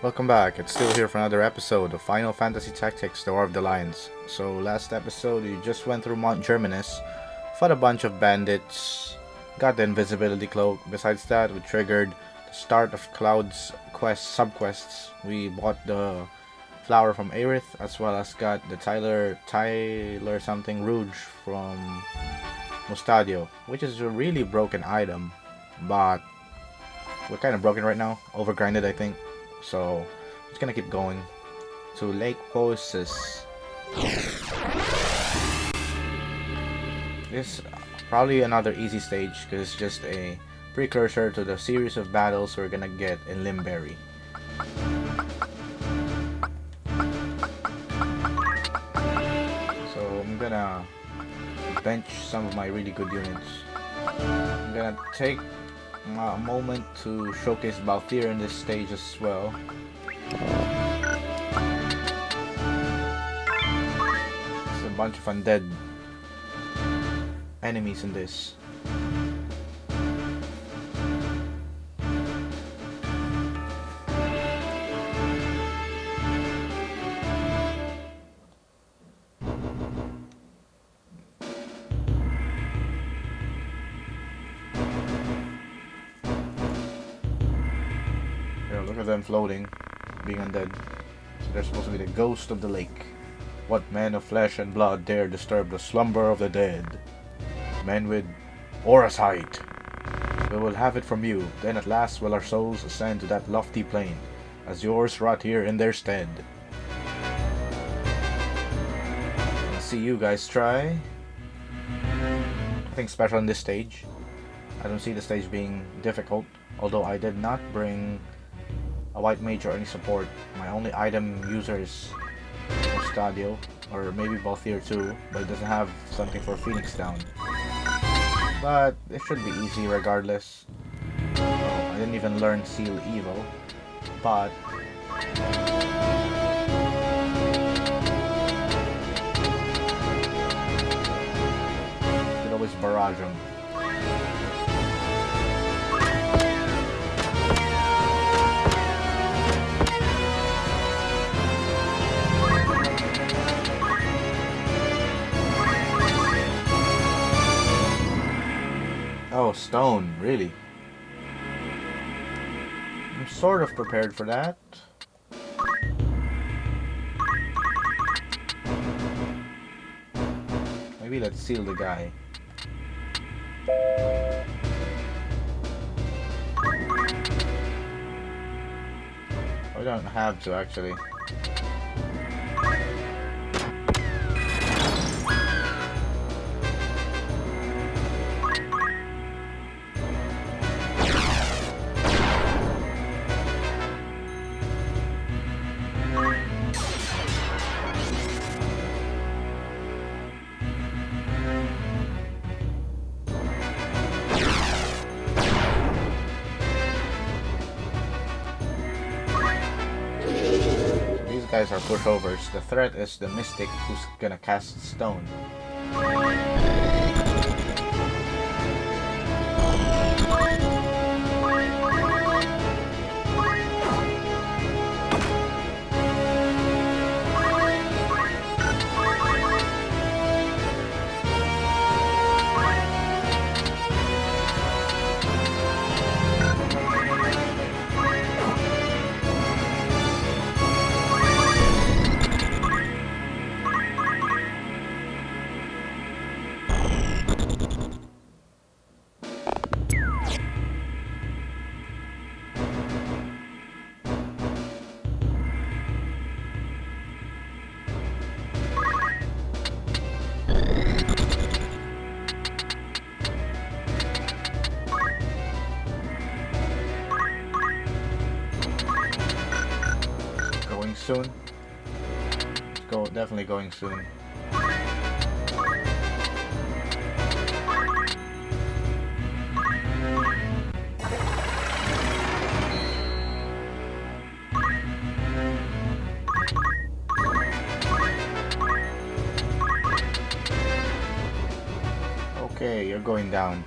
Welcome back. It's still here for another episode of Final Fantasy Tactics: The War of the Lions. So last episode we just went through Mount Germanus, fought a bunch of bandits, got the invisibility cloak. Besides that, we triggered the start of Cloud's quest subquests. We bought the flower from Aerith, as well as got the Tyler something Rouge from Mustadio, which is a really broken item, but we're kind of broken right now, overgrinded I think. So just gonna keep going to Lake Poesces. This is probably another easy stage because it's just a precursor to the series of battles we're gonna get in Limberry. So I'm gonna bench some of my really good units. I'm gonna take a moment to showcase Balthier in this stage as well. There's a bunch of undead enemies in this. Look at them floating, being undead. So they're supposed to be the ghost of the lake. What man of flesh and blood dare disturb the slumber of the dead? Men with aura's height. We will have it from you. Then at last will our souls ascend to that lofty plane, as yours rot here in their stead. Let's see you guys try. Nothing special in this stage. I don't see the stage being difficult, although I did not bring a white mage or any support. My only item user is Mustadio, or maybe Balthier too, but it doesn't have something for Phoenix down. But it should be easy regardless. I didn't even learn Seal Evo, but you could always barrage them. Oh, stone, really? I'm sort of prepared for that. Maybe let's seal the guy. I don't have to actually. Guys are pushovers. The threat is the mystic who's gonna cast stone. Soon. Definitely going soon. Okay, you're going down.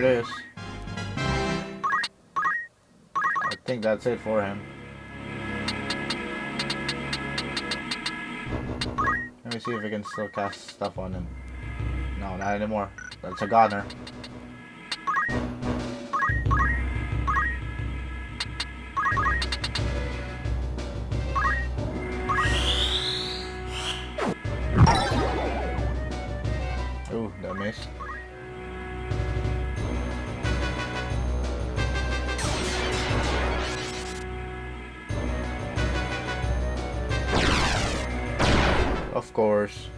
it is. I think that's it for him. Let me see if we can still cast stuff on him. No, not anymore. That's a goner. Ooh, that missed. Of course.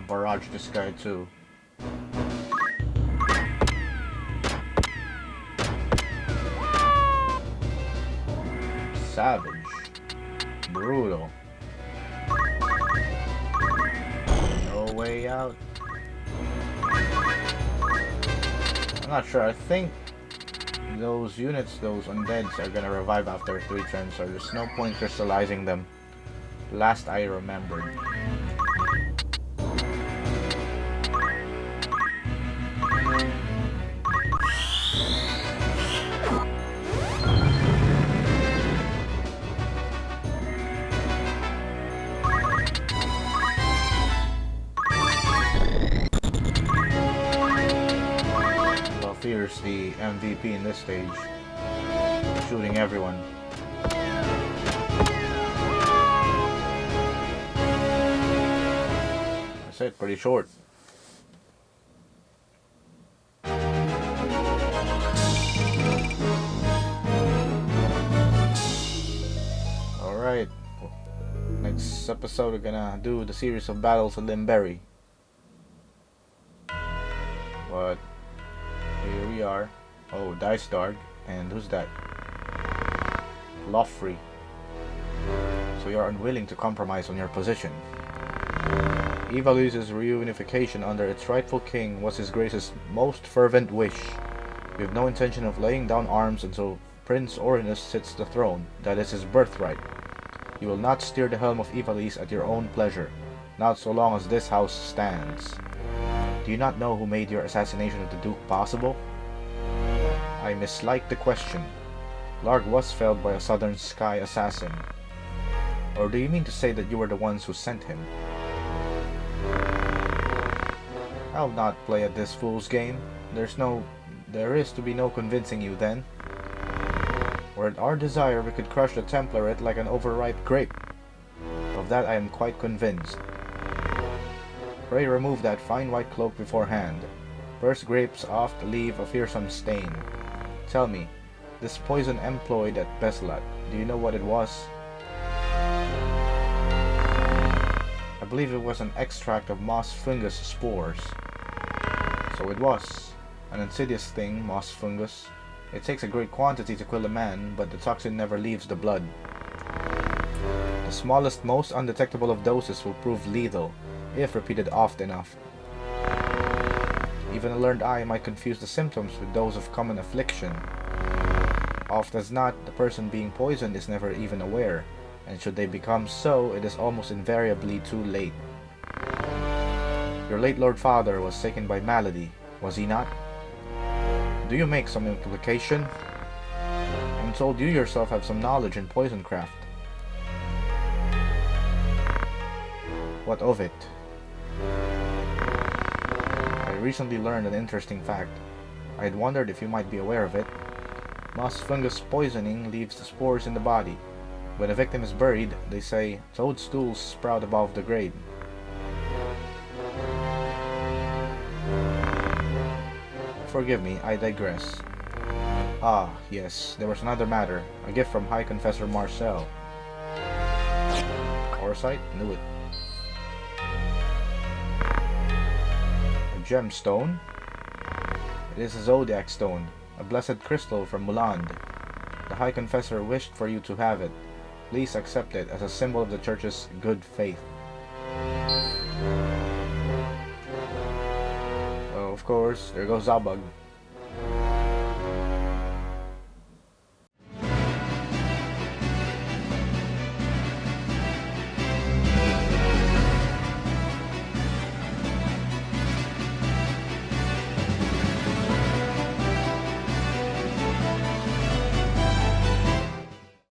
Barrage this guy too. Savage. Brutal. No way out. I'm not sure. I think those units, those undeads, are gonna revive after 3 turns, so there's no point crystallizing them. Last I remembered. Fierce, the MVP in this stage, shooting everyone. I said pretty short. Alright, next episode we're gonna do the series of battles of Limberry. But here we are. Oh, Dice Dark. And who's that? Loffrey. So you're unwilling to compromise on your position. Evalue's reunification under its rightful king was his grace's most fervent wish. You have no intention of laying down arms until Prince Orinus sits the throne. That is his birthright. You will not steer the helm of Evalue's at your own pleasure. Not so long as this house stands. Do you not know who made your assassination of the Duke possible? I mislike the question. Larg was felled by a southern sky assassin. Or do you mean to say that you were the ones who sent him? I'll not play at this fool's game. There is to be no convincing you then. Were it our desire, we could crush the Templaret like an overripe grape. Of that I am quite convinced. Pray remove that fine white cloak beforehand. Burst grapes oft leave a fearsome stain. Tell me, this poison employed at Beslat, do you know what it was? I believe it was an extract of moss fungus spores. So it was. An insidious thing, moss fungus. It takes a great quantity to kill a man, but the toxin never leaves the blood. The smallest, most undetectable of doses will prove lethal, if repeated oft enough. Even a learned eye might confuse the symptoms with those of common affliction. Oft as not, the person being poisoned is never even aware, and should they become so, it is almost invariably too late. Your late Lord Father was taken by malady, was he not? Do you make some implication? I'm told you yourself have some knowledge in poison craft. What of it? I recently learned an interesting fact. I had wondered if you might be aware of it. Moss fungus poisoning leaves the spores in the body. When a victim is buried, they say toadstools sprout above the grave. Forgive me, I digress. Ah, yes, there was another matter. A gift from High Confessor Marcel. Foresight? Knew it. A gemstone? It is a zodiac stone, a blessed crystal from Muland. The High Confessor wished for you to have it. Please accept it as a symbol of the Church's good faith. Oh, of course, there goes Zabug.